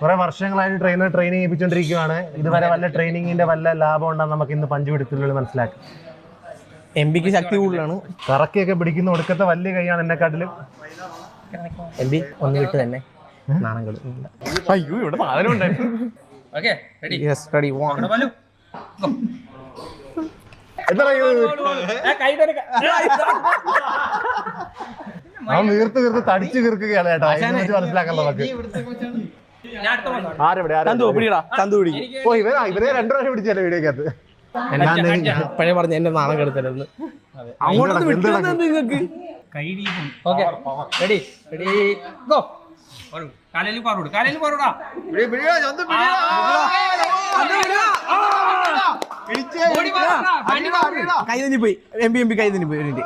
കുറെ വർഷങ്ങളായിട്ട് trainer training ചെയ്യിപ്പിച്ചോണ്ടിരിക്കുകയാണ്. ഇതുവരെ വല്ല ട്രെയിനിങ്ങിന്റെ വല്ല ലാഭം ഉണ്ടെന്ന് നമുക്ക് ഇന്ന് പഞ്ച് പിടുത്തുള്ളിൽ മനസ്സിലാക്കി. എംപിക്ക് ശക്തി കൂടുതലാണ്. കറക്കിയൊക്കെ പിടിക്കുന്ന ഒടുക്കത്തെ വലിയ കൈയാണ് എന്നെക്കാട്ടിലും. എംപി ഒന്ന് വിട്ട് തന്നെ നാണങ്ങൾ. അയ്യോ ഇവിടെ സാധനം ഉണ്ടായിരുന്നു. നീർത്ത് നീർത്ത് തടിച്ചു തീർക്കുകയാണ് ചേട്ടാ. മനസ്സിലാക്കാൻ നമുക്ക് ഇവരെ 2 പ്രാവശ്യം പിടിച്ചല്ലേ വീഡിയോക്കകത്ത്. പഴയ പറഞ്ഞ എന്റെ നാണം കെടുത്തരുന്ന്. നിങ്ങൾക്ക് കൈ തന്നെ പോയി. എംപി കൈ തന്നെ പോയി.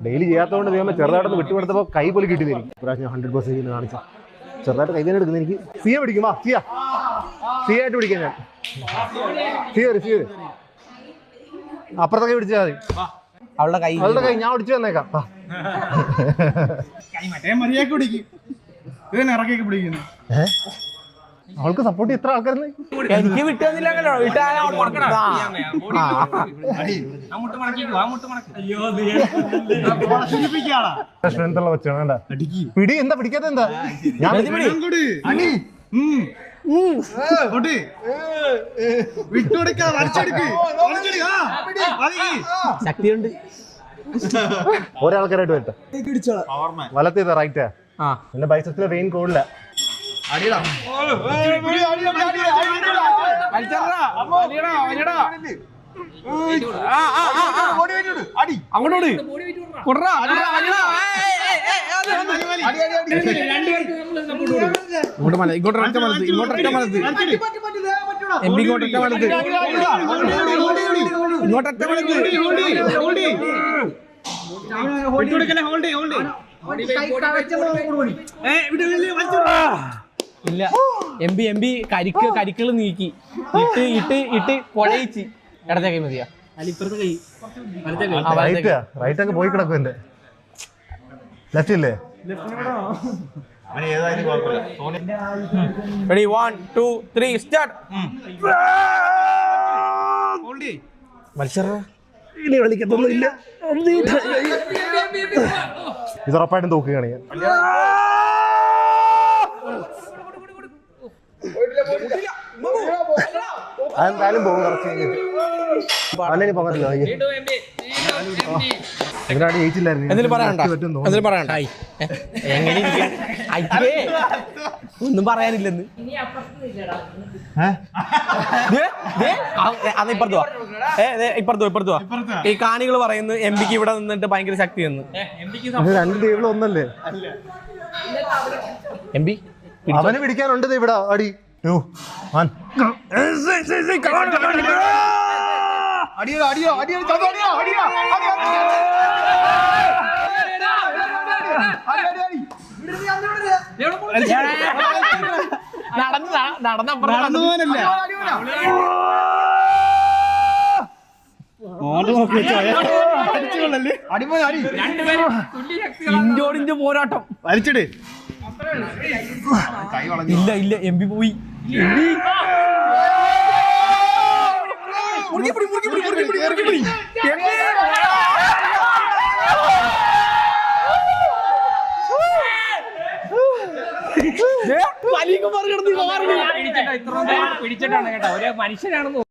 ഡെയിലി ചെയ്യാത്തതുകൊണ്ട് ദൈവം ചെറുതായിട്ടൊന്ന് വിട്ടുകൊടുത്തപ്പോ കൈ പോലെ കിട്ടി തരും. ഇപ്രാവശ്യം 100% കാണിച്ച ചെറുതായിട്ട് കൈ തന്നെ എടുക്കുന്ന എനിക്ക് സിയ പിടിക്കും. സിയ ആയിട്ട് പിടിക്കാം ഞാൻ. സിയ അപ്പുറത്തൊക്കെ പിടിച്ചാൽ മതി. അവളുടെ കൈ ഞാൻ പിടിച്ചു തന്നേക്കാം. അവൾക്ക് സപ്പോർട്ട് എത്ര ആൾക്കാരുന്ന് എനിക്ക് വിട്ടുന്നില്ലല്ലോ. സ്ട്രെങ്ത് ഉള്ള വെച്ചാണ്. പിടി എന്താ പിടിക്കാത്ത എന്താ ശക്തിയുണ്ട്. ഒരാൾക്കാരായിട്ട് വരട്ടെ. വലത്തേത് റൈറ്റാ. എന്റെ ബൈസെപ്സിലെ വെയിൻ കൂടില്ല. ഇല്ല എംപി കരിക്കള് നീക്കി ഇട്ട് കൊഴയിച്ച് ഇടത്തെ കൈ മതിയാ. റൈറ്റ് ഒക്കെ പോയി കിടക്കും. എന്റെ ലെഫ്റ്റ് ഇല്ലേ? Ready 1 2 3 start. മത്സരം ഇനി കളിക്കത്തൊന്നുമില്ല. ഇത് ഉറപ്പായിട്ടും തോക്കുകയാണ് ഞാൻ. അതെന്തായാലും പോകും. കുറച്ച് അല്ലെ പോകത്തില്ല. ഇതിനാണ് ജയിച്ചില്ലായിരുന്നു. ഒന്നും പറയാനില്ലെന്ന്. ഇപ്പുറത്തോ ഈ കാണികൾ പറയുന്നു എംപിക്ക് ഇവിടെ നിന്നിട്ട് ഭയങ്കര ശക്തി എന്ന്. 2 ടേബിൾ ഒന്നല്ലേ എംപി അവന് പിടിക്കാനുണ്ട് ഇവിടെ. അടി ഇഞ്ചോടിഞ്ച് പോരാട്ടം. വലിച്ചിട്. ഇല്ല എംപി പോയി. പിടിച്ചിട്ടാണ് കേട്ടോ. ഒരു മനുഷ്യനാണെന്ന്